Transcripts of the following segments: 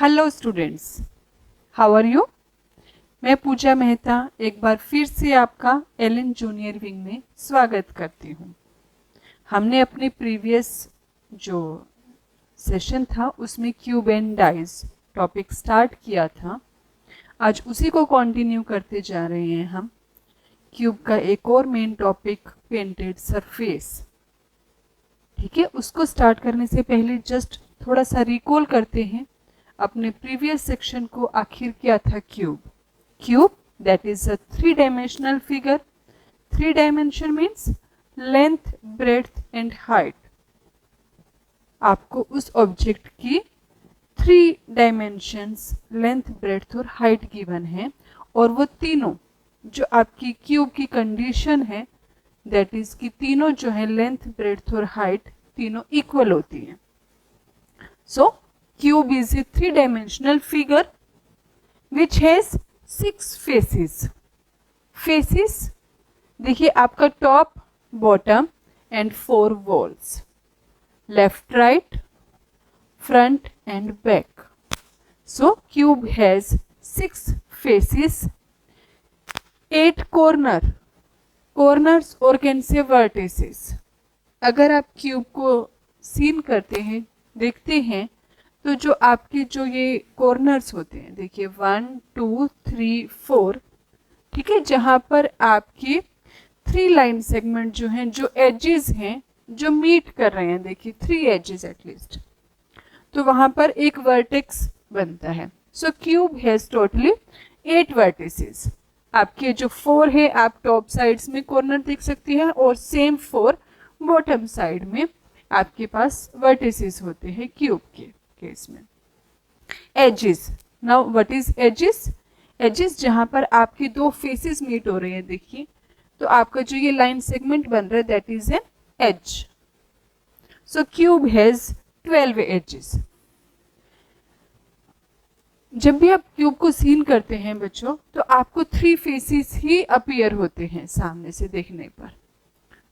Hello students, how are you. मैं पूजा मेहता एक बार फिर से आपका एलन जूनियर विंग में स्वागत करती हूँ। हमने अपने प्रीवियस जो सेशन था उसमें cube and dice topic start किया था। आज उसी को कंटिन्यू करते जा रहे हैं हम। क्यूब का एक और मेन टॉपिक पेंटेड सरफेस, ठीक है। उसको स्टार्ट करने से पहले जस्ट थोड़ा सा रिकॉल करते हैं अपने प्रीवियस सेक्शन को। आखिर क्या था cube that is a 3 dimensional figure. 3 dimension means length, breadth and height. आपको उस ऑब्जेक्ट की 3 डायमेंशंस लेंथ, ब्रेड्थ और हाइट गिवन है, और वो तीनों जो आपकी क्यूब की कंडीशन है दैट इज कि तीनों जो है लेंथ, ब्रेड्थ और हाइट तीनों इक्वल होती हैं। सो cube is a 3 dimensional figure which has 6 faces. Faces देखिए आपका top, bottom and 4 walls, left, right, front end back. So cube has 6 faces, 8 corners or can say vertices. अगर आप cube को scene करते हैं, देखते हैं, तो जो आपके जो ये कॉर्नर्स होते हैं, देखिए 1 2 3 4, ठीक है, जहां पर आपके 3 लाइन सेगमेंट जो हैं, जो एजेस हैं, जो मीट कर रहे हैं, देखिए 3 एजेस एटलीस्ट, तो वहां पर एक वर्टेक्स बनता है. सो क्यूब हैज टोटली 8 वर्टिसेस. आपके जो 4 है, आप टॉप साइड्स में कॉर्नर देख सकते हैं, और सेम 4 बॉटम साइड में आपके पास वर्टिसेस होते हैं क्यूब के केस में. Edges, now what is edges? Edges जहां पर आपके 2 फेसेस मीट हो रहे हैं, देखिए, तो आपका जो ये लाइन सेगमेंट बन रहा है that is an edge. So cube has 12 edges. जब भी आप क्यूब को सीन करते हैं बच्चों, तो आपको 3 फेसेस ही अपीयर होते हैं सामने से देखने पर.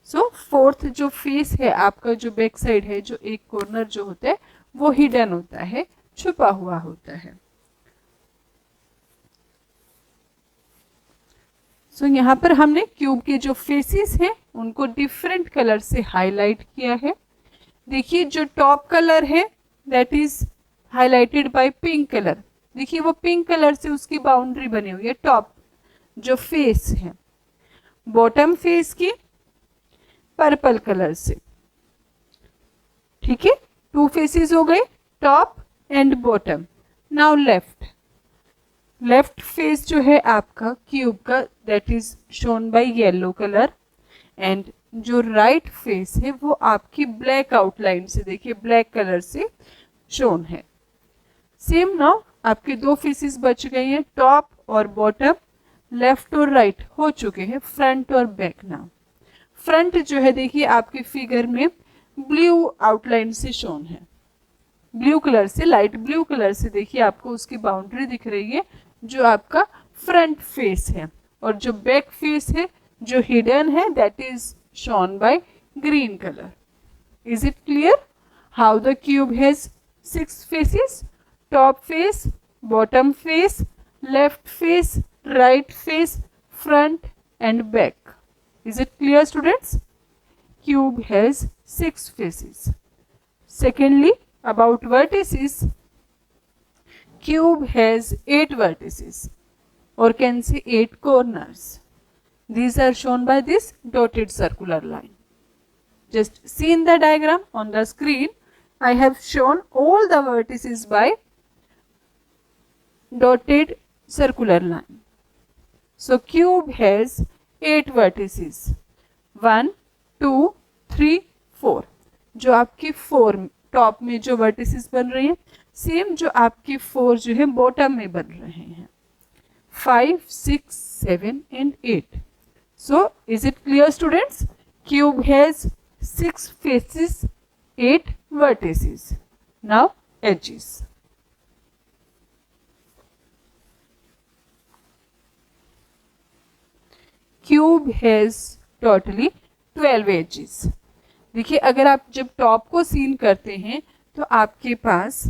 सो फोर्थ जो फेस है आपका, जो बैक साइड है, जो एक कॉर्नर जो होता है वो हिडन होता है, छुपा हुआ होता है. सो यहाँ पर हमने क्यूब के जो फेसेस हैं उनको डिफरेंट कलर से हाईलाइट किया है. देखिए जो टॉप कलर है that is highlighted by pink colour. देखिए वो पिंक कलर से उसकी बाउंड्री बनी हुई है, टॉप जो फेस है. बॉटम फेस की पर्पल कलर से, ठीक है. 2 फेसेस हो गए, top and bottom. Now left face जो है आपका क्यूब का that is shown by yellow colour, and जो राइट फेस है वो आपकी ब्लैक आउटलाइन से, देखिए ब्लैक कलर से शोन है. सेम नाउ आपके 2 फेसेस बच गए हैं, टॉप और बॉटम, लेफ्ट और राइट हो चुके हैं, फ्रंट और बैक. नाउ फ्रंट जो है देखिए आपके फिगर में ब्लू आउटलाइन से शोन है, ब्लू कलर से, लाइट ब्लू कलर से देखिए आपको उसकी बाउंड्री दिख रही है जो आपका फ्रंट फेस है. और जो बैक फेस है जो हिडन है that is shown by green colour. Is it clear how the cube has 6 faces? Top face, bottom face, left face, right face, front end back. Is it clear, students? Cube has 6 faces. Secondly, about vertices, cube has 8 vertices, or can say 8 corners. These are shown by this dotted circular line. Just see in the diagram on the screen, I have shown all the vertices by dotted circular line. So cube has 8 vertices, 1 2 3 4. जो आपकी 4 top में जो vertices बन रही है, same जो आपके 4 जो है बॉटम में बन रहे हैं, 5 6 7 and 8. So is it clear students? Cube has 6 faces, 8 vertices. Now edges. Cube has totally 12 edges. देखिए अगर आप जब टॉप को सीन करते हैं तो आपके पास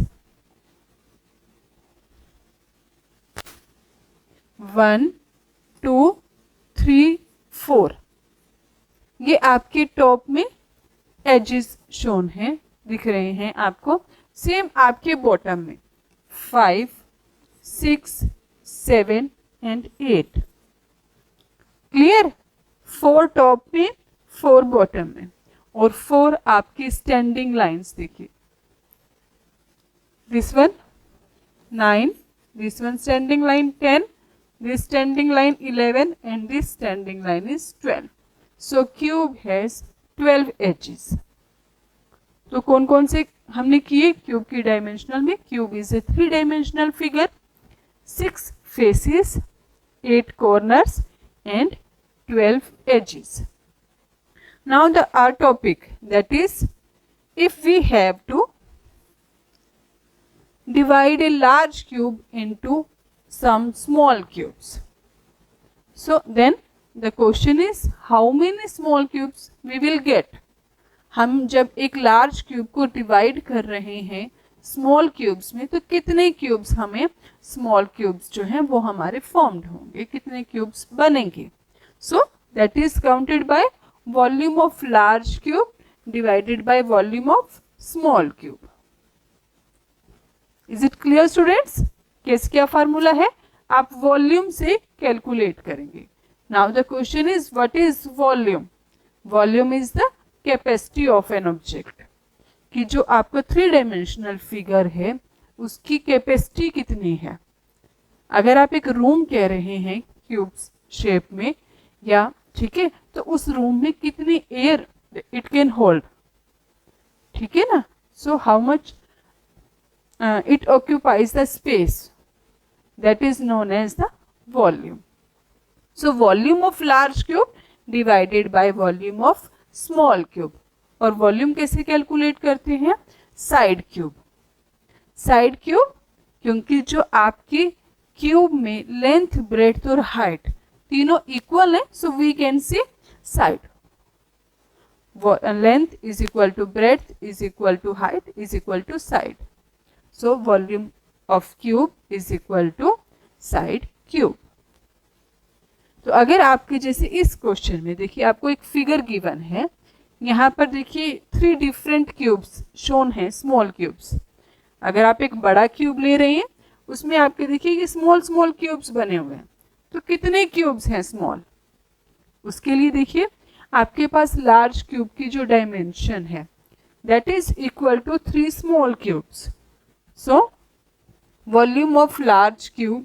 1 2 3 4, ये आपके टॉप में एजेस शोन है, दिख रहे हैं आपको। सेम आपके बॉटम में 5 6 7 एंड 8। क्लियर? 4 टॉप में, 4 बॉटम में, और 4 आपकी स्टैंडिंग लाइंस देखिए। This one 9, this one standing line 10, this standing line 11 and this standing line is 12. So cube has 12 edges. तो कौन कौन से हमने किए क्यूब की डायमेंशनल में? Cube is a 3 dimensional figure, 6 faces, 8 corners and 12 edges. Now our topic, that is, if we have to divide a large cube into some small cubes, so then the question is how many small cubes we will get. हम जब एक large cube को divide कर रहे हैं small cubes में, तो कितने क्यूब्स हमें, स्मॉल क्यूब्स जो हैं वो हमारे फॉर्म्ड होंगे, कितने क्यूब्स बनेंगे. So that is counted bye volume of large cube divided by volume of small cube. Is it clear students? कैसे क्या फार्मूला है, आप वॉल्यूम से कैलकुलेट करेंगे. Now the question is what is volume. Volume is the capacity of an object, कि जो आपका 3 dimensional figure है उसकी कैपेसिटी कितनी है. अगर आप एक रूम कह रहे हैं क्यूब शेप में, या ठीक है, तो उस रूम में कितनी एयर इट कैन होल्ड, ठीक है ना. So how much it occupies the space, that is known as the volume. So volume of large cube divided by volume of small cube. और volume कैसे कैलकुलेट करते हैं? Side cube. Side cube क्योंकि जो आपकी क्यूब में length, breadth और height तीनों इक्वल है, so we can say side. Length is equal to breadth is equal to height is equal to side. So volume of cube is equal to side cube. तो अगर आपके जैसे इस question में देखिए आपको एक फिगर गिवन है, यहाँ पर देखिए 3 डिफरेंट क्यूब्स शोन है, स्मॉल क्यूब्स. अगर आप एक बड़ा क्यूब ले रहे हैं उसमें आपके देखिए ये स्मॉल स्मॉल क्यूब्स बने हुए हैं, तो कितने क्यूब्स हैं स्मॉल. उसके लिए देखिए आपके पास लार्ज क्यूब की जो डायमेंशन है that is equal to 3 small cubes. So, volume of large cube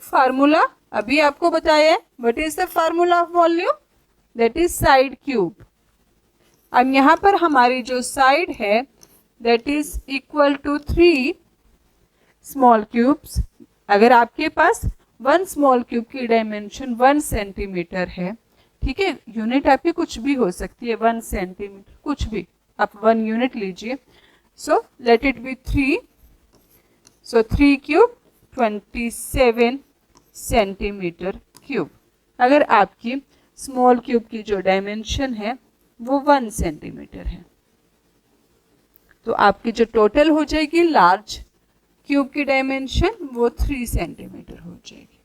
formula अभी आपको बताया है. What is the formula of volume? That is side cube. अब यहाँ पर हमारी जो साइड है that is equal to 3 small cubes. अगर आपके पास 1 स्मॉल क्यूब की डायमेंशन 1 सेंटीमीटर है, ठीक है, यूनिट आपकी कुछ भी हो सकती है, 1 सेंटीमीटर कुछ भी, आप 1 यूनिट लीजिए. So let it be 3. So 3 cube 27 centimetre cube. अगर आपकी स्मॉल क्यूब की जो डायमेंशन है वो 1 सेंटीमीटर है, तो आपकी जो टोटल हो जाएगी लार्ज क्यूब की डायमेंशन वो 3 सेंटीमीटर हो जाएगी.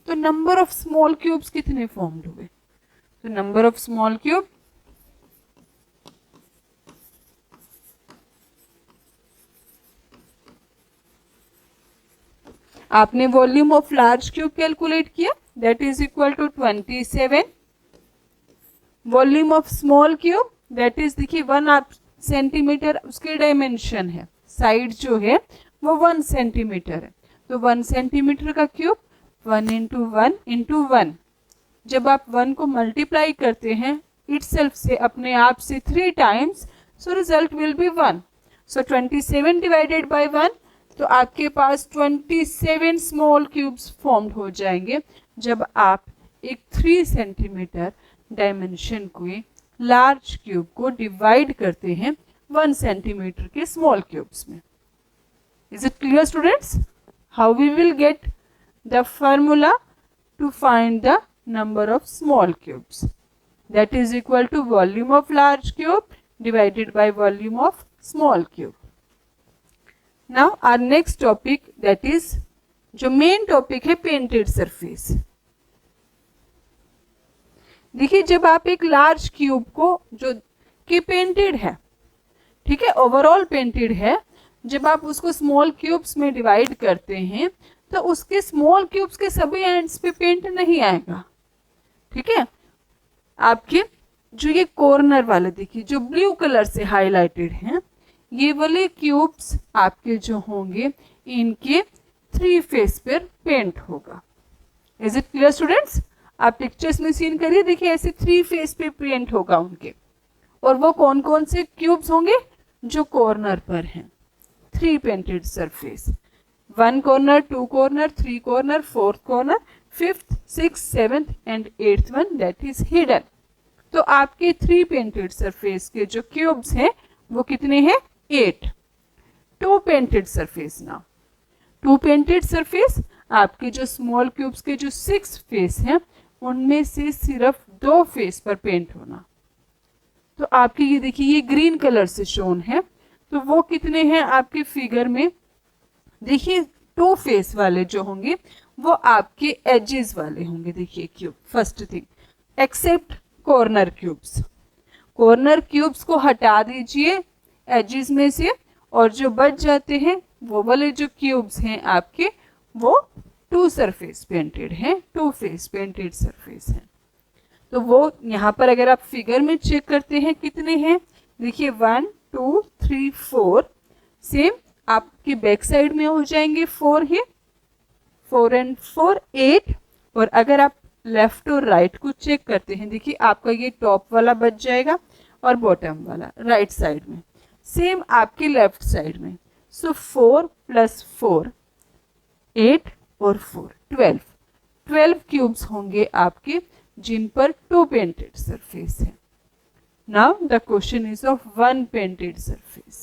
तो नंबर ऑफ स्मॉल क्यूब्स कितने फॉर्म्ड हुए? तो नंबर ऑफ स्मॉल क्यूब आपने volume of large cube calculate किया, that is equal to 27. Volume of small cube that is देखिए 1 सेंटीमीटर उसकी डायमेंशन है, साइड जो है वो 1 सेंटीमीटर है, तो 1 सेंटीमीटर का क्यूब 1 इंटू 1 इंटू 1. जब आप 1 को मल्टीप्लाई करते हैं इटसेल्फ से, अपने आप से 3 times, so result will be 1. So 27 divided by 1, तो आपके पास 27 स्मॉल क्यूब्स फॉर्म्ड हो जाएंगे जब आप एक 3 सेंटीमीटर डायमेंशन को लार्ज क्यूब को डिवाइड करते हैं 1 सेंटीमीटर के स्मॉल क्यूब्स में. Is it clear students? How we will get the formula to find the number of small cubes. That is equal to volume of large cube divided by volume of small cube. Now our next topic that is जो main topic है painted surface. देखिए जब आप एक large cube को जो कि painted है, ठीक है, ओवरऑल पेंटेड है, जब आप उसको स्मॉल क्यूब्स में डिवाइड करते हैं तो उसके स्मॉल क्यूब्स के सभी एंड्स पे पेंट नहीं आएगा, ठीक है। आपके जो ये कॉर्नर वाले देखिए जो ब्लू कलर से हाईलाइटेड हैं, ये वाले क्यूब्स आपके जो होंगे इनके 3 फेस पर पेंट होगा। Is it clear students? आप पिक्चर्स में सीन करिए, देखिए ऐसे 3 फेस पे पेंट होगा उनके। और वो कौन कौन से क्यूब्स होंगे? जो कॉर्नर पर हैं, 3 painted surface, 1 corner, 2 corner, 3 corner, 4th corner, 5th, 6th, 7th and 8th one that is hidden. तो आपके 3 पेंटेड सरफेस के जो क्यूब्स हैं वो कितने हैं? 8। 2 painted surface now, 2 painted surface आपके जो स्मॉल क्यूब्स के जो 6 फेस हैं उनमें से सिर्फ 2 फेस पर पेंट होना। तो आपके ये देखिए ये ग्रीन कलर से शोन है, तो वो कितने हैं आपके फिगर में? देखिए 2 फेस वाले जो होंगे वो आपके एजेस वाले होंगे। देखिए cube first thing, except corner cubes, corner cubes को हटा दीजिए एजेस में से, और जो बच जाते हैं वो वाले जो क्यूब्स हैं आपके वो 2 सरफेस पेंटेड हैं, 2 फेस पेंटेड सरफेस हैं। तो वो यहाँ पर अगर आप फिगर में चेक करते हैं कितने हैं, देखिए 1 2 3 4, सेम आपके बैक साइड में हो जाएंगे 4 ही, 4 and 4 8। और अगर आप लेफ्ट और राइट को चेक करते हैं, देखिए आपका ये टॉप वाला बच जाएगा और बॉटम वाला राइट साइड में, सेम आपके लेफ्ट साइड में। सो 4 + 4 8 और 4 12 क्यूब्स होंगे आपके जिन पर 2 पेंटेड सरफेस है। Now the question is of 1 painted surface.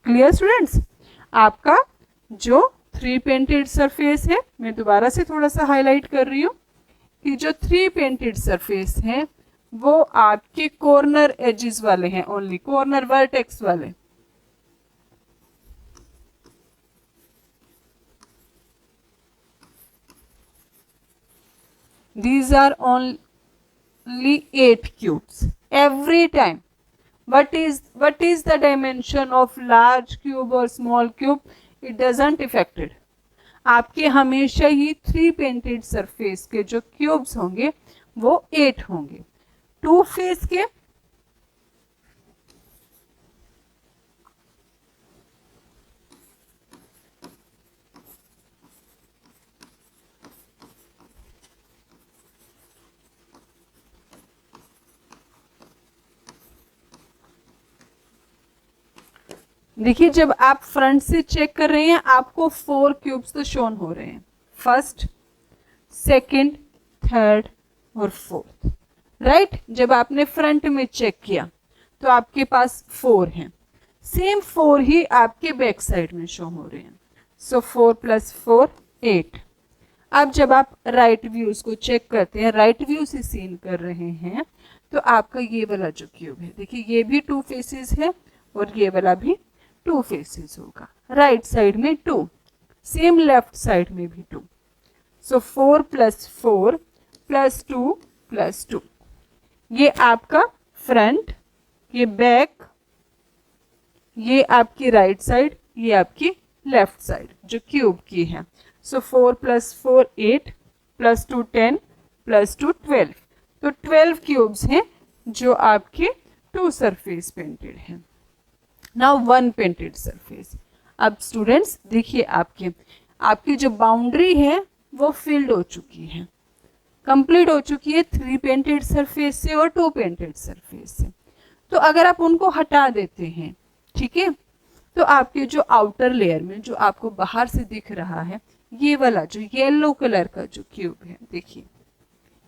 Clear students? आपका जो 3 पेंटेड सरफेस है, मैं दोबारा से थोड़ा सा हाईलाइट कर रही हूँ कि जो 3 पेंटेड सरफेस हैं वो आपके कॉर्नर एजेस वाले हैं, ओनली कॉर्नर वर्टेक्स वाले। These are only 8 cubes every time. What is the dimension of large cube or small cube? It doesn't affect it. आपके हमेशा ही 3 पेंटेड सरफेस के जो क्यूब्स होंगे वो 8 होंगे। 2 फेस के देखिए जब आप फ्रंट से चेक कर रहे हैं आपको 4 क्यूब्स तो शोन हो रहे हैं, फर्स्ट, सेकंड, थर्ड और फोर्थ, राइट। जब आपने फ्रंट में चेक किया तो आपके पास 4 हैं, सेम 4 ही आपके बैक साइड में शो हो रहे हैं। सो 4 + 4 8। अब जब आप राइट व्यूज को चेक करते हैं, राइट व्यू से सीन कर रहे हैं, तो आपका ये वाला जो क्यूब है, देखिए ये भी 2 फेसेस है और ये वाला भी 2 फेसेस होगा। राइट साइड में 2, सेम लेफ्ट साइड में भी 2। सो 4 + 4 + 2 + 2, ये आपका फ्रंट, ये बैक, ये आपकी राइट साइड, ये आपकी लेफ्ट साइड जो क्यूब की है। सो 4 + 4 8 + 2 10 + 2 12। तो 12 क्यूब्स हैं जो आपके 2 सरफेस पेंटेड हैं। Now 1 painted surface. अब स्टूडेंट्स देखिए आपकी जो बाउंड्री है वो फिल्ड हो चुकी है, कंप्लीट हो चुकी है 3 पेंटेड सरफेस से और 2 पेंटेड सरफेस से। तो अगर आप उनको हटा देते हैं, ठीक है, तो आपके जो आउटर लेयर में जो आपको बाहर से दिख रहा है, ये वाला जो येलो कलर का जो क्यूब है, देखिए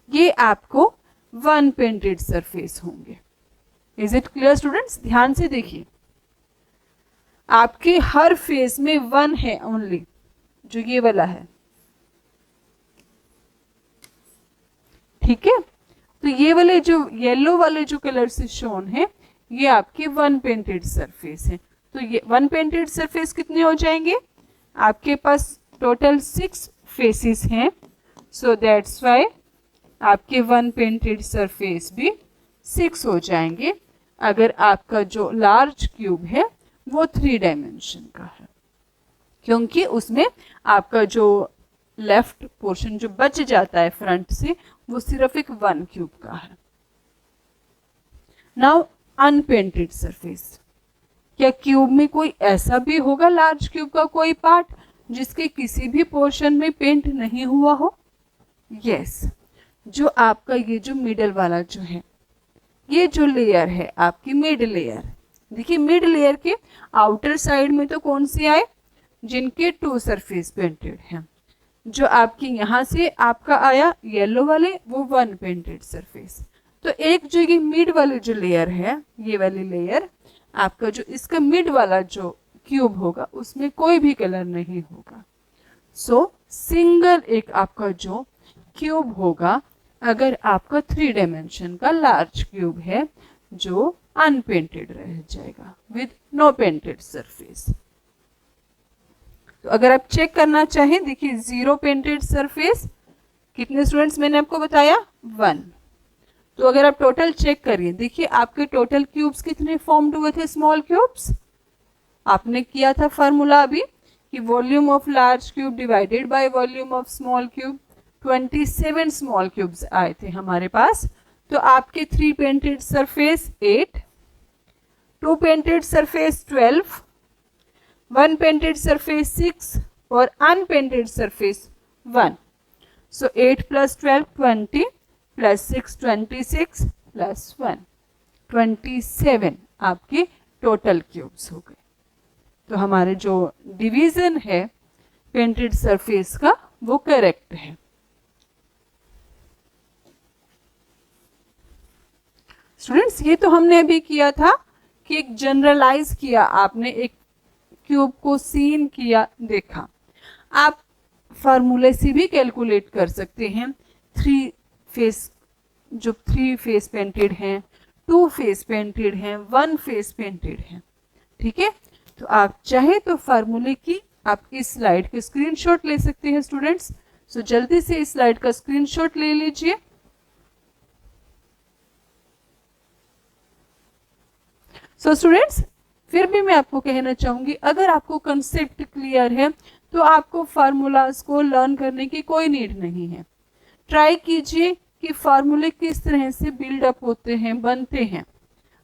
ये आपको 1 पेंटेड सरफेस होंगे। Is it clear students? ध्यान से देखिए, आपके हर फेस में 1 है ओनली, जो ये वाला है, ठीक है। तो ये वाले जो येलो वाले जो कलर से शोन है ये आपके वन पेंटेड सरफेस है। तो ये वन पेंटेड सरफेस कितने हो जाएंगे, आपके पास टोटल 6 फेसेस हैं, सो दैट्स वाई आपके वन पेंटेड सरफेस भी 6 हो जाएंगे अगर आपका जो लार्ज क्यूब है वो 3 डायमेंशन का है, क्योंकि उसमें आपका जो लेफ्ट पोर्शन जो बच जाता है फ्रंट से वो सिर्फ एक 1 क्यूब का है। नाउ अनपेंटेड सरफेस, क्या क्यूब में कोई ऐसा भी होगा लार्ज क्यूब का कोई पार्ट जिसके किसी भी पोर्शन में पेंट नहीं हुआ हो? यस, जो आपका ये जो मिडल वाला जो है, ये जो लेयर है आपकी मिड लेयर, देखिए मिड लेयर के आउटर साइड में तो कौन से आए, जिनके 2 सरफेस पेंटेड हैं। जो आपकी यहाँ से आपका आया येलो वाले वो 1 पेंटेड सरफेस। तो एक जो ये मिड वाली जो लेयर है, ये वाली लेयर आपका जो इसका मिड वाला जो क्यूब होगा उसमें कोई भी कलर नहीं होगा। सो सिंगल एक आपका जो क्यूब होगा अगर आपका 3 डायमेंशन का लार्ज क्यूब है जो अनपेंटेड रह जाएगा विद नो पेंटेड सरफेस। तो अगर आप चेक करना चाहें, देखिए 0 पेंटेड सरफेस, कितने स्टूडेंट्स मैंने आपको बताया 1। तो अगर आप टोटल चेक करिए, देखिए आपके टोटल क्यूब्स कितने फॉर्म्ड हुए थे, स्मॉल क्यूब्स। आपने किया था फार्मूला अभी कि volume of large cube divided by volume of small cube, 27 small cubes आए थे हमारे पास। तो आपके 3 painted surface 8, 2 painted surface 12, 1 painted surface 6 और अनपेंटेड सरफेस 1। सो 8 + 12 20 + 6 26 + 1 27 आपके टोटल क्यूब्स हो गए। तो हमारे जो डिवीजन है पेंटेड सरफेस का वो करेक्ट है। स्टूडेंट्स, ये तो हमने अभी किया था कि एक जनरलाइज किया, आपने एक क्यूब को सीन किया, देखा। आप फार्मूले से भी कैलकुलेट कर सकते हैं। 3 फेस, जो 3 फेस पेंटेड हैं, 2 फेस पेंटेड हैं, 1 फेस पेंटेड हैं, ठीक है। तो आप चाहे तो फार्मूले की आप इस स्लाइड के स्क्रीनशॉट ले सकते हैं स्टूडेंट्स। सो जल्दी से इस स्लाइड का स्क्रीनशॉट ले लीजिए। सो स्टूडेंट्स, फिर भी मैं आपको कहना चाहूंगी, अगर आपको कंसेप्ट क्लियर है तो आपको फार्मूलाज को लर्न करने की कोई नीड नहीं है। ट्राई कीजिए कि फार्मूले किस तरह से बिल्डअप होते हैं, बनते हैं,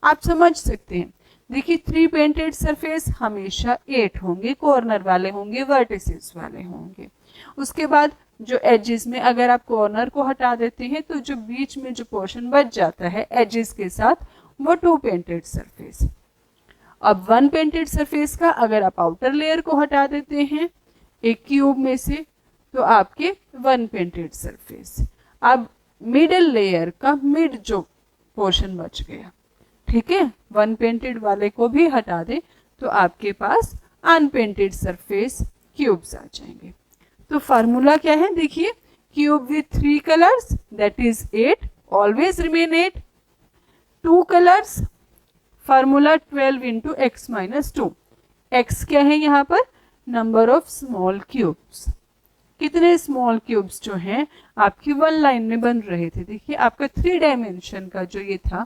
आप समझ सकते हैं। देखिए 3 पेंटेड सरफेस हमेशा 8 होंगे, कॉर्नर वाले होंगे, वर्टिसेस वाले होंगे। उसके बाद जो एजेस में अगर आप कॉर्नर को हटा देते हैं तो जो बीच में जो पोर्शन बच जाता है एजेस के साथ, वो 2 पेंटेड सरफेस। अब 1 पेंटेड सरफेस का अगर आप आउटर लेयर को हटा देते हैं एक क्यूब में से, तो आपके 1 पेंटेड सरफेस। अब मिडल लेयर का मिड जो पोर्शन बच गया, ठीक है, 1 पेंटेड वाले को भी हटा दे तो आपके पास अनपेंटेड सरफेस क्यूब्स आ जाएंगे। तो फार्मूला क्या है, देखिए, cube with 3 colours that is 8, always remain 8। 2 colours, formula 12 into x - 2। x क्या है यहाँ पर, नंबर ऑफ स्मॉल क्यूब्स। कितने स्मॉल क्यूब्स जो हैं आपकी 1 लाइन में बन रहे थे। देखिए आपका 3 डायमेंशन का जो ये था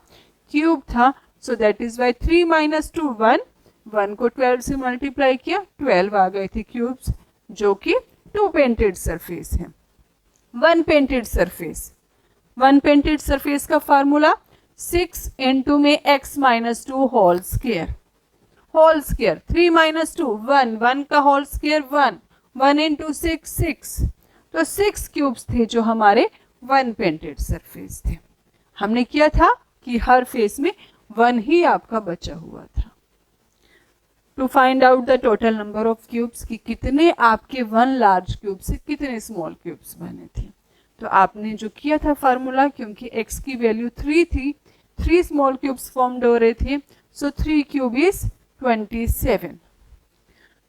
क्यूब था, सो दैट इज वाई 3 - 2 1, 1 को 12 से मल्टीप्लाई किया, 12 आ गए थे क्यूब्स, जो कि 2 पेंटेड सरफेस है। 1 पेंटेड सरफेस, 1 पेंटेड सरफेस का फार्मूला 6 इंटू में x - 2 whole square, whole square 3 - 2 1, 1 का होल स्क्वायर 1, 1 इंटू 6 6। तो 6 क्यूब्स थे जो हमारे 1 पेंटेड सरफेस थे। हमने किया था कि हर फेस में 1 ही आपका बचा हुआ था। To find out the total number of cubes, कि कितने आपके 1 लार्ज क्यूब से कितने स्मॉल क्यूब्स बने थे। तो आपने जो किया था फार्मूला, क्योंकि x की वैल्यू 3 थी, 3 स्मॉल क्यूब्स फॉर्म्ड हो रहे थे, so 3 cube is 27।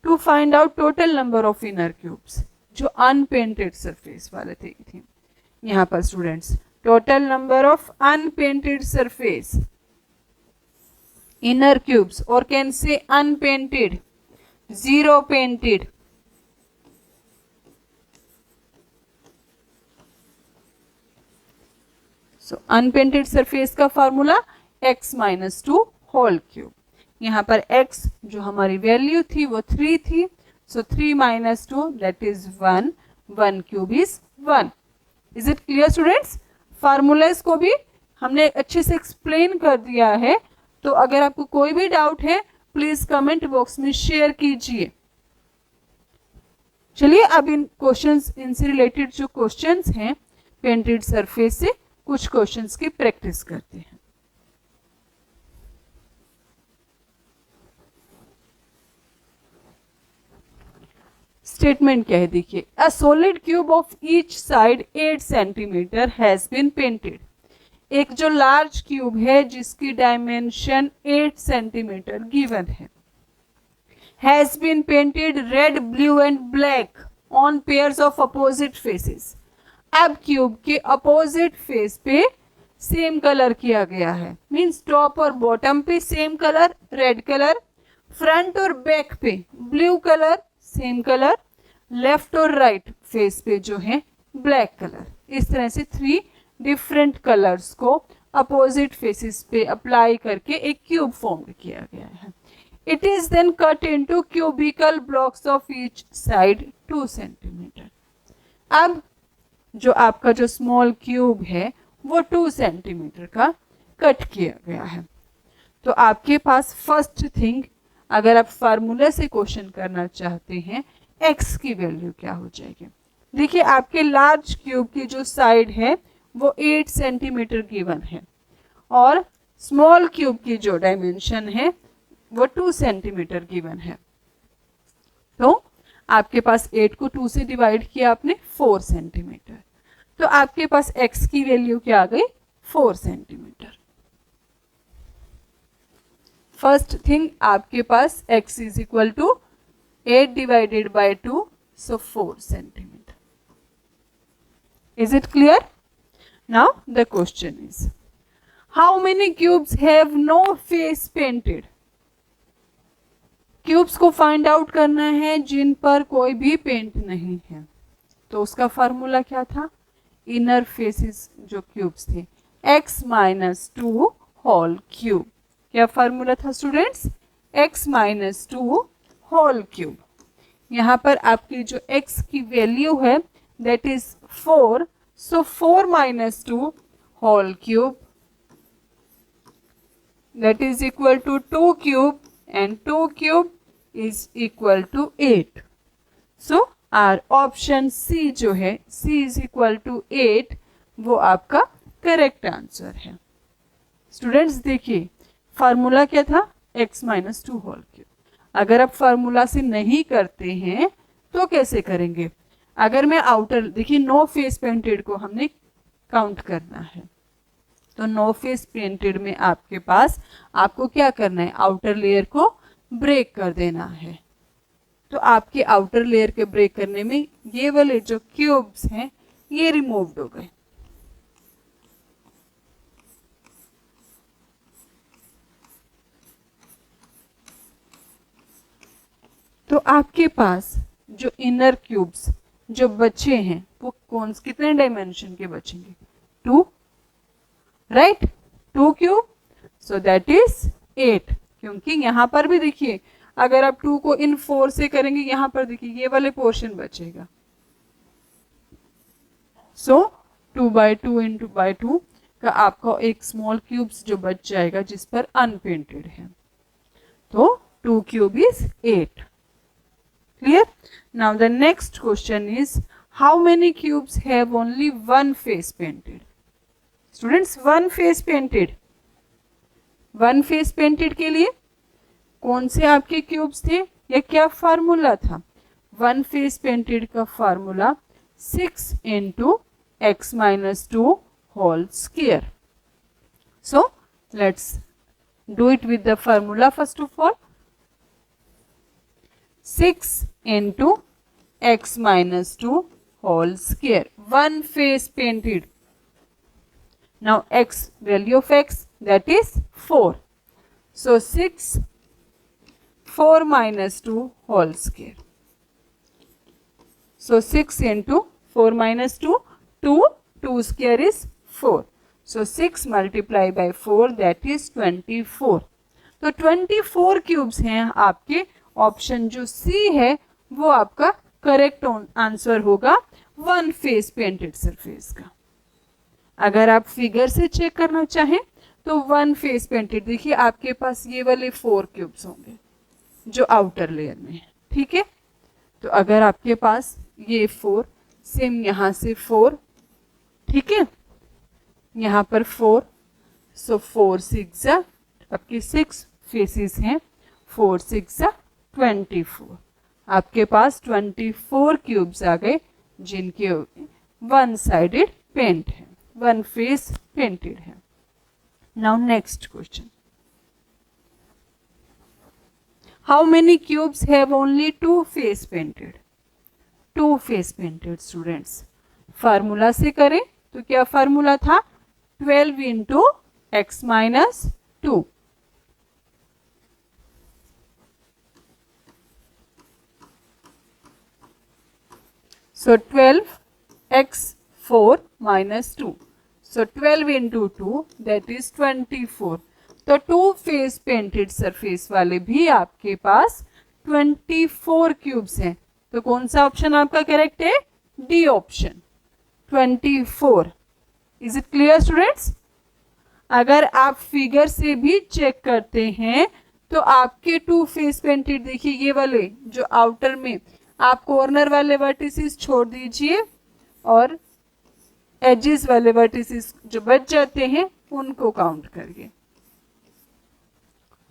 To find out total number of inner cubes, जो अनपेंटेड सरफेस वाले थे यहाँ पर students, total number of unpainted surface, inner cubes, or can say unpainted, 0 painted. So unpainted surface का formula x minus 2 whole cube. यहाँ पर x जो हमारी वैल्यू थी वो 3 थी, सो 3 minus 2 that is 1, 1 cube is 1. Is it clear students? Formulas को भी हमने अच्छे से एक्सप्लेन कर दिया है, तो अगर आपको कोई भी डाउट है प्लीज कमेंट बॉक्स में शेयर कीजिए. चलिए अब इन क्वेश्चंस, इनसे रिलेटेड जो क्वेश्चंस हैं पेंटेड सरफेस से, कुछ क्वेश्चंस की प्रैक्टिस करते हैं. स्टेटमेंट क्या है देखिए, a solid cube of each side 8 centimetre has been painted. एक जो लार्ज क्यूब है जिसकी डायमेंशन 8 सेंटीमीटर गिवन है, has been painted red, blue and black on pairs of opposite faces. अब क्यूब के अपोजिट फेस पे सेम कलर किया गया है, मींस टॉप और बॉटम पे same colour red colour, front और बैक पे blue colour same colour, left और राइट फेस पे जो है ब्लैक कलर. इस तरह से 3 डिफरेंट कलर्स को अपोजिट फेसेस पे अप्लाई करके एक क्यूब फॉर्म किया गया है. It is then cut into cubical blocks of each side 2 centimetre. अब जो आपका जो स्मॉल क्यूब है वो 2 सेंटीमीटर का कट किया गया है. तो आपके पास फर्स्ट थिंग, अगर आप फार्मूला से क्वेश्चन करना चाहते हैं, x की वैल्यू क्या हो जाएगी. देखिए आपके लार्ज क्यूब की जो साइड है वो 8 सेंटीमीटर गिवन है और स्मॉल क्यूब की जो डायमेंशन है वो 2 सेंटीमीटर गिवन है. तो आपके पास 8 को 2 से डिवाइड किया आपने 4 सेंटीमीटर. तो आपके पास x की वैल्यू क्या आ गई 4 सेंटीमीटर. फर्स्ट थिंग आपके पास x is equal to 8 divided by 2, so 4 centimetre. Is it clear? Now the question is, how many cubes have no face painted. Cubes को फाइंड आउट करना है जिन पर कोई भी पेंट नहीं है. तो उसका फार्मूला क्या था, इनर फेसेस जो क्यूब्स थे x माइनस 2 होल क्यूब. क्या फार्मूला था students, x minus 2 whole cube. यहाँ पर आपकी जो x की वैल्यू है that is 4, so 4 minus 2 whole cube that is equal to 2 cube and 2 cube is equal to 8. So our option C जो है c इज इक्वल टू 8 वो आपका करेक्ट आंसर है. स्टूडेंट्स देखिए फार्मूला क्या था, x माइनस 2 होल क्यूब. अगर आप फार्मूला से नहीं करते हैं तो कैसे करेंगे. अगर मैं आउटर, देखिए नो फेस पेंटेड को हमने काउंट करना है, तो नो फेस पेंटेड में आपके पास आपको क्या करना है, आउटर लेयर को ब्रेक कर देना है. तो आपके आउटर लेयर के ब्रेक करने में ये वाले जो क्यूब्स हैं ये रिमूव्ड हो गए. तो आपके पास जो इनर क्यूब्स जो बचे हैं वो कौन कितने डायमेंशन के बचेंगे, 2, right, 2 cube, so that is 8. क्योंकि यहाँ पर भी देखिए अगर आप 2 को इन 4 से करेंगे, यहाँ पर देखिए ये वाले पोर्शन बचेगा. सो 2 बाई 2 इंटू बाई 2 का आपका एक स्मॉल क्यूब्स जो बच जाएगा जिस पर अनपेंटेड है. तो 2 cube is 8. Clear? Now the next question is, how many cubes have only one face painted? Students, one face painted. One face painted के लिए कौन से आपके क्यूब्स थे या क्या फार्मूला था. वन फेस पेंटेड का formula 6 into x minus 2 whole square. So let's do it with the formula. First of all 6 into x minus 2 whole square. One face painted. Now x, value of x, that is 4. So 6, 4 minus 2 whole square. So 6 into 4 minus 2, 2, 2 square is 4. So 6 multiply by 4, that is 24. तो 24 cubes हैं आपके। Option जो सी है वो आपका correct answer होगा one face painted surface का। अगर आप फिगर से चेक करना चाहें तो वन फेस पेंटेड, देखिए आपके पास ये वाले 4 क्यूब्स होंगे जो आउटर लेयर में है, ठीक है। तो अगर आपके पास ये 4, सेम यहाँ से 4, ठीक है, यहाँ पर 4, सो 4 6 आपके 6 फेसेस हैं, 4 6 24। आपके पास 24 क्यूब्स आ गए जिनके वन साइडेड पेंट है, वन फेस पेंटेड है। Now next question, how many cubes have only 2 face painted? 2 face painted students, formula से करें तो क्या फार्मूला था? 12 into x minus 2। So 12 x 4 minus 2. So 12 into 2, that is 24. तो 2 face painted surface वाले भी आपके पास 24 क्यूब्स हैं। तो कौन सा ऑप्शन आपका करेक्ट है? D option 24। Is it clear students? अगर आप फिगर से भी चेक करते हैं तो आपके 2 फेस पेंटेड, देखिए ये वाले जो आउटर में, आप कॉर्नर वाले वर्टिसेस छोड़ दीजिए और एजेस वाले वर्टिसेस जो बच जाते हैं उनको काउंट करिए।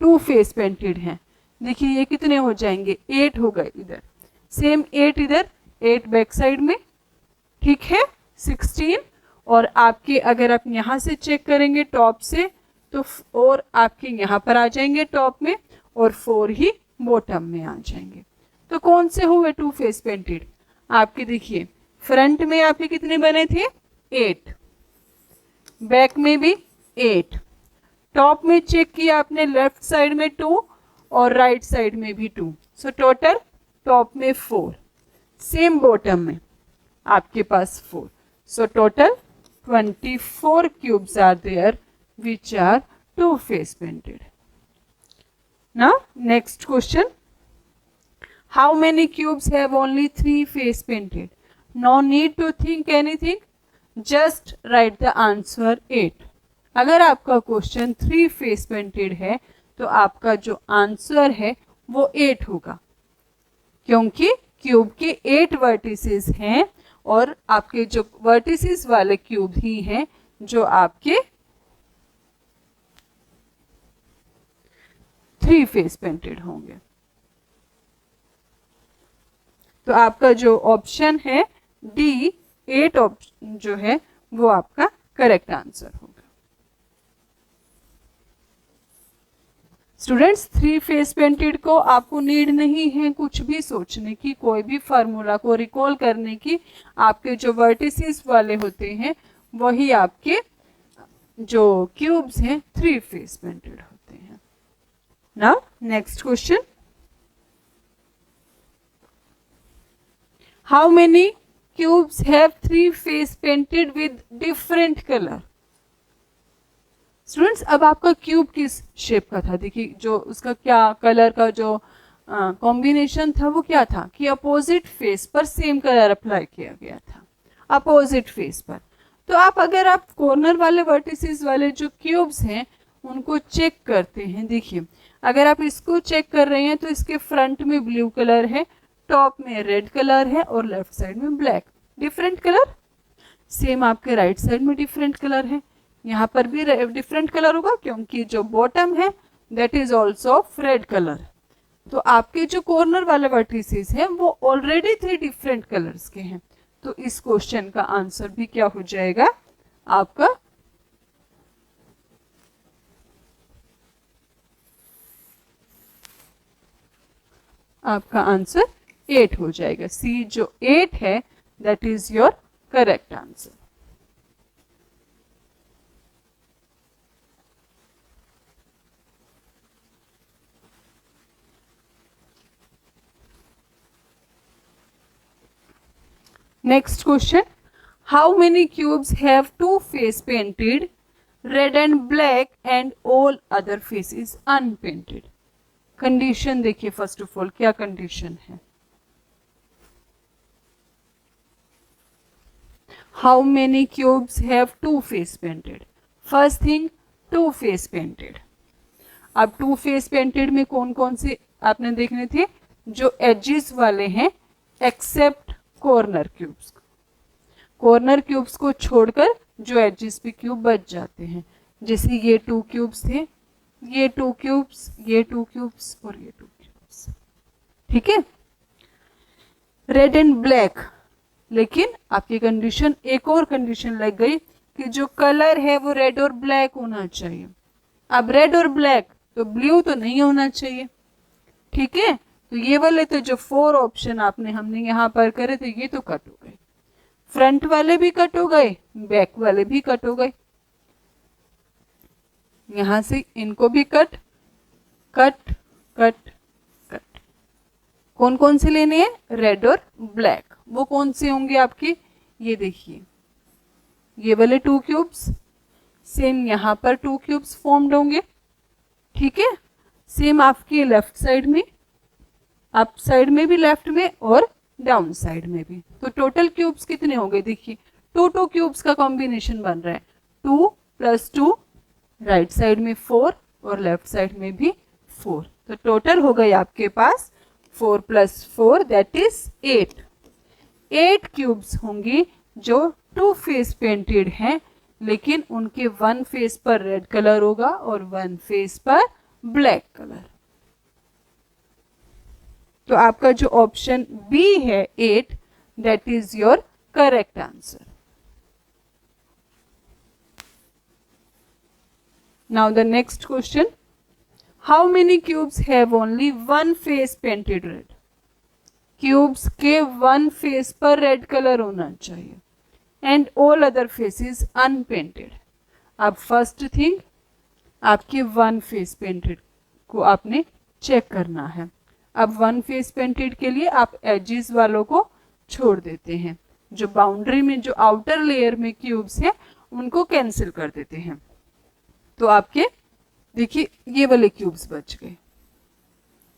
2 फेस पेंटेड हैं, देखिए ये कितने हो जाएंगे? 8 हो गए इधर, सेम 8 इधर, 8 बैक साइड में, ठीक है, 16। और आपके अगर आप यहाँ से चेक करेंगे टॉप से तो और आपके यहाँ पर आ जाएंगे टॉप में, और 4 ही बॉटम में आ जाएंगे। तो कौन से हुए 2 फेस पेंटेड? आपके देखिए फ्रंट में आपके कितने बने थे? 8, बैक में भी 8, टॉप में चेक किया आपने लेफ्ट साइड में 2 और राइट साइड में भी 2। सो टोटल टॉप में 4, सेम बॉटम में आपके पास 4। So total 24 cubes are there which are 2 face painted. Now next question, how many cubes have only 3 face painted? No need to think anything, just write the answer 8. अगर आपका question 3 face painted है तो आपका जो answer है वो 8 होगा, क्योंकि क्यूब के 8 वर्टिसेस हैं और आपके जो वर्टिसेस वाले क्यूब ही हैं जो आपके 3 फेस पेंटेड होंगे। तो आपका जो ऑप्शन है डी 8 ऑप्शन जो है वो आपका करेक्ट आंसर होगा। स्टूडेंट्स 3 फेस पेंटेड को आपको नीड नहीं है कुछ भी सोचने की, कोई भी फार्मूला को रिकॉल करने की। आपके जो वर्टिसेस वाले होते हैं वही आपके जो क्यूब्स हैं 3 फेस पेंटेड होते हैं। Now next question, how many cubes have 3 face painted with different colour? Students अब आपका क्यूब किस शेप का था? देखिए जो उसका क्या कलर का जो कॉम्बिनेशन था वो क्या था कि अपोजिट फेस पर सेम कलर अप्लाई किया गया था, अपोजिट फेस पर। तो आप अगर आप कॉर्नर वाले वर्टिसेस वाले जो क्यूब्स हैं उनको चेक करते हैं, देखिए अगर आप इसको चेक कर रहे हैं तो इसके फ्रंट में ब्लू कलर है, टॉप में रेड कलर है और लेफ्ट साइड में ब्लैक, डिफरेंट कलर। सेम आपके राइट साइड में डिफरेंट कलर है, यहाँ पर भी डिफरेंट कलर होगा क्योंकि जो बॉटम है that is also of red colour. तो आपके जो कॉर्नर वाले वर्टिसेस हैं वो ऑलरेडी 3 डिफरेंट कलर्स के हैं। तो इस क्वेश्चन का आंसर भी क्या हो जाएगा आपका आंसर 8 हो जाएगा। सी जो 8 है that is your correct answer. Next question, how many cubes have two face painted, red and black and all other faces unpainted? Condition देखिए फर्स्ट ऑफ ऑल क्या कंडीशन है. How many cubes have two face painted. First thing, two face painted. अब two face painted में कौन कौन से आपने देखने थे, जो एजेस वाले हैं except corner cubes. Corner cubes को छोड़कर जो एजेस पे क्यूब बच जाते हैं, जैसे ये 2 क्यूब्स थे, ये 2 क्यूब्स, ये 2 क्यूब्स और ये 2 क्यूब्स. ठीक है. रेड एंड ब्लैक, लेकिन आपकी कंडीशन, एक और कंडीशन लग गई कि जो कलर है वो रेड और ब्लैक होना चाहिए. अब रेड और ब्लैक तो ब्लू तो नहीं होना चाहिए. ठीक है. तो ये वाले तो जो 4 ऑप्शन हमने यहाँ पर करे थे ये तो कट हो गए. फ्रंट वाले भी कट हो गए, बैक वाले भी कट हो गए. यहां से इनको भी कट कट कट कट. कौन कौन से लेने हैं, रेड और ब्लैक. वो कौन से होंगे आपके, ये देखिए ये वाले 2 क्यूब्स. सेम यहाँ पर 2 क्यूब्स फॉर्म्ड होंगे. ठीक है. सेम आपकी लेफ्ट साइड में, अप साइड में भी लेफ्ट में और डाउन साइड में भी. तो टोटल क्यूब्स कितने हो गए, देखिए 2 क्यूब्स का कॉम्बिनेशन बन रहा है. 2 + 2, राइट साइड में 4 और लेफ्ट साइड में भी 4. तो टोटल हो गए आपके पास 4 + 4 दैट इज 8. 8 क्यूब्स होंगी जो 2 फेस पेंटेड हैं, लेकिन उनके 1 फेस पर रेड कलर होगा और 1 फेस पर ब्लैक कलर. तो आपका जो ऑप्शन बी है 8, that is your correct answer. Now the next question, how many cubes have only 1 face painted red. Cubes के 1 फेस पर रेड कलर होना चाहिए and all other faces unpainted. अब फर्स्ट थिंग, आपके 1 फेस पेंटेड को आपने check करना है. अब 1 फेस पेंटेड के लिए आप एजेस वालों को छोड़ देते हैं. जो बाउंड्री में, जो आउटर लेयर में क्यूब्स हैं उनको कैंसिल कर देते हैं. तो आपके देखिए ये वाले क्यूब्स बच गए,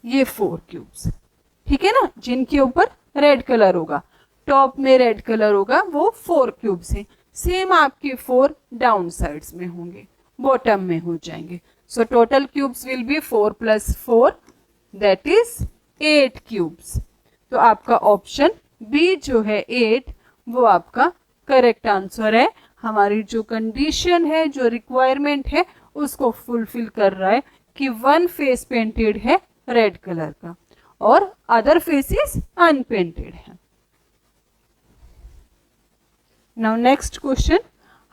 ये 4 क्यूब्स. ठीक है ना, जिनके ऊपर रेड कलर होगा, टॉप में रेड कलर होगा, वो 4 क्यूब्स हैं. सेम आपके 4 डाउन साइड्स में होंगे, बॉटम में हो जाएंगे. So total cubes will be 4 + 4 that is 8 cubes. तो आपका ऑप्शन बी जो है 8 वो आपका करेक्ट आंसर है. हमारी जो कंडीशन है, जो रिक्वायरमेंट है उसको फुलफिल कर रहा है कि 1 फेस पेंटेड है रेड कलर का और अदर फेसेस अनपेंटेड है. Now next question,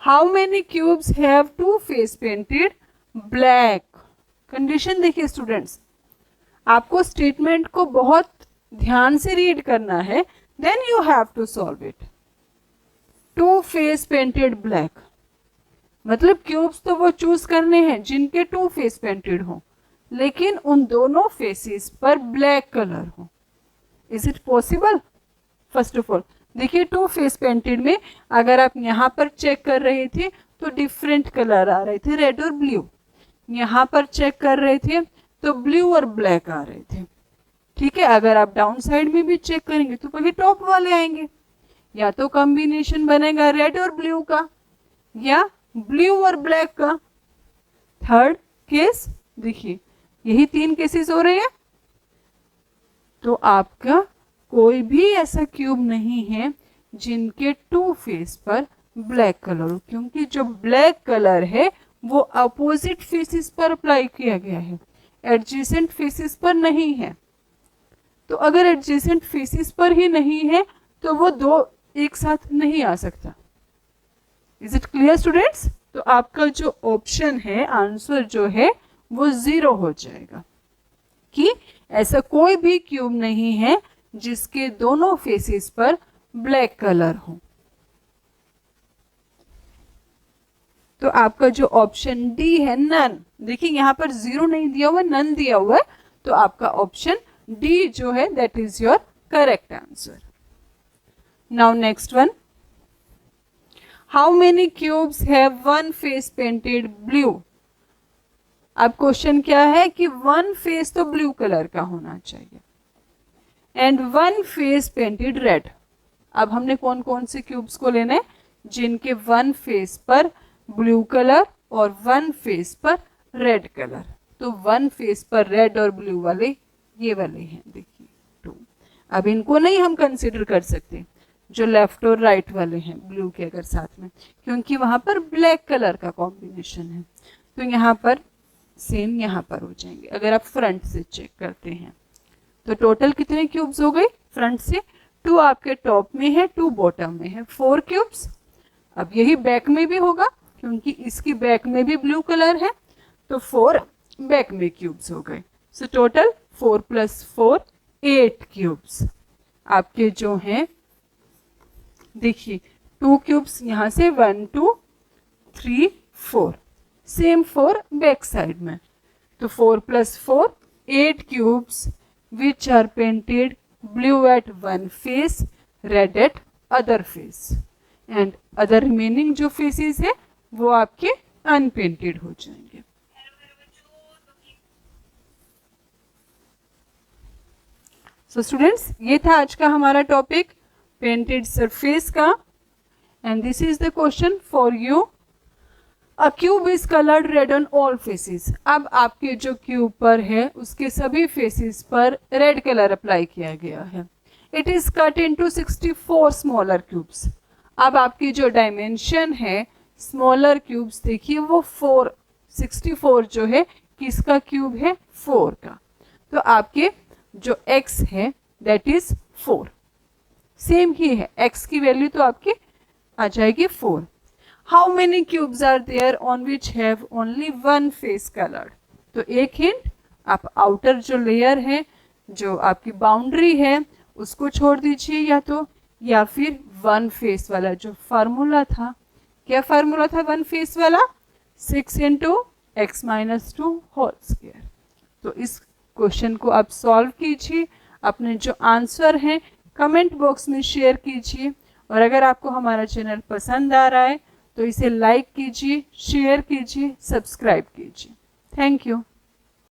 how many cubes have 2 face painted black. Condition देखिए स्टूडेंट्स, आपको स्टेटमेंट को बहुत ध्यान से रीड करना है, then you have to solve it. 2 face painted black मतलब क्यूब्स तो वो चूज करने हैं जिनके 2 फेस पेंटेड हो, लेकिन उन दोनों फेसेस पर ब्लैक कलर हो. Is it possible? First of all देखिए 2 फेस पेंटेड में अगर आप यहाँ पर चेक कर रहे थे तो डिफरेंट कलर आ रहे थे, रेड और ब्लू. यहाँ पर चेक कर रहे थे तो ब्लू और ब्लैक आ रहे थे. ठीक है. अगर आप डाउन साइड में भी चेक करेंगे तो पहले टॉप वाले आएंगे. या तो कॉम्बिनेशन बनेगा रेड और ब्लू का या ब्लू और ब्लैक का. थर्ड केस देखिए, यही 3 केसेस हो रहे हैं. तो आपका कोई भी ऐसा क्यूब नहीं है जिनके 2 फेस पर ब्लैक कलर हो, क्योंकि जो ब्लैक कलर है वो अपोजिट फेसेस पर अप्लाई किया गया है, एडजेसेंट फेसेस पर नहीं है. तो अगर एडजेसेंट फेसेस पर ही नहीं है तो वो 2 एक साथ नहीं आ सकता. Is it clear students? तो आपका जो ऑप्शन है, आंसर जो है वो 0 हो जाएगा कि ऐसा कोई भी क्यूब नहीं है जिसके दोनों फेसेस पर ब्लैक कलर हो. तो आपका जो ऑप्शन डी है नन, देखिए यहाँ पर 0 नहीं दिया हुआ, नन दिया हुआ है. तो आपका ऑप्शन डी जो है that is your correct answer. Now next one, how many cubes have one face painted blue. अब क्वेश्चन क्या है कि वन फेस तो ब्लू कलर का होना चाहिए and one face painted red. अब हमने कौन कौन से क्यूब्स को लेना है जिनके वन फेस पर ब्लू कलर और वन फेस पर रेड कलर। तो वन फेस पर रेड और ब्लू वाले ये वाले हैं, देखिए 2। अब इनको नहीं हम कंसिडर कर सकते जो लेफ्ट और राइट वाले हैं ब्लू के अगर साथ में, क्योंकि वहां पर ब्लैक कलर का कॉम्बिनेशन है। तो यहाँ पर सेम यहाँ पर हो जाएंगे। अगर आप फ्रंट से चेक करते हैं तो टोटल कितने क्यूब्स हो गए, फ्रंट से 2 आपके टॉप में है, 2 बॉटम में है, 4 क्यूब्स। अब यही बैक में भी होगा क्योंकि इसकी बैक में भी ब्लू कलर है, तो 4 बैक में क्यूब्स हो गए। सो टोटल 4 + 4 8 क्यूब्स आपके जो हैं। देखिए 2 क्यूब्स यहाँ से 1 2 3 4, सेम 4 बैक साइड में। तो 4 + 4 8 cubes which are painted blue at one face, red at other face, and other remaining जो faces है वो आपके unpainted हो जाएंगे। So students, ये था आज का हमारा टॉपिक पेंटेड सरफेस का, and this is the question for you. A cube is colored red on all faces। अब आपके जो क्यूब पर है उसके सभी फेसेस पर रेड कलर अप्लाई किया गया है। It is cut into 64 smaller cubes। अब आपकी जो डायमेंशन है स्मॉलर क्यूब्स देखिए वो 64 जो है किसका क्यूब है, 4 का। तो आपके जो x है दैट इज 4, सेम ही है, x की वैल्यू तो आपकी आ जाएगी 4। How many cubes are there on which have only one face coloured. तो एक हिंट, आप आउटर जो लेयर है जो आपकी बाउंड्री है उसको छोड़ दीजिए या फिर वन फेस वाला जो फार्मूला था। क्या फार्मूला था वन फेस वाला, 6 × x - 2 होल स्क्वायर। तो इस क्वेश्चन को आप सॉल्व कीजिए, अपने जो आंसर हैं कमेंट बॉक्स में शेयर कीजिए, और अगर आपको हमारा चैनल पसंद आ रहा है तो इसे लाइक कीजिए, शेयर कीजिए, सब्सक्राइब कीजिए। Thank you.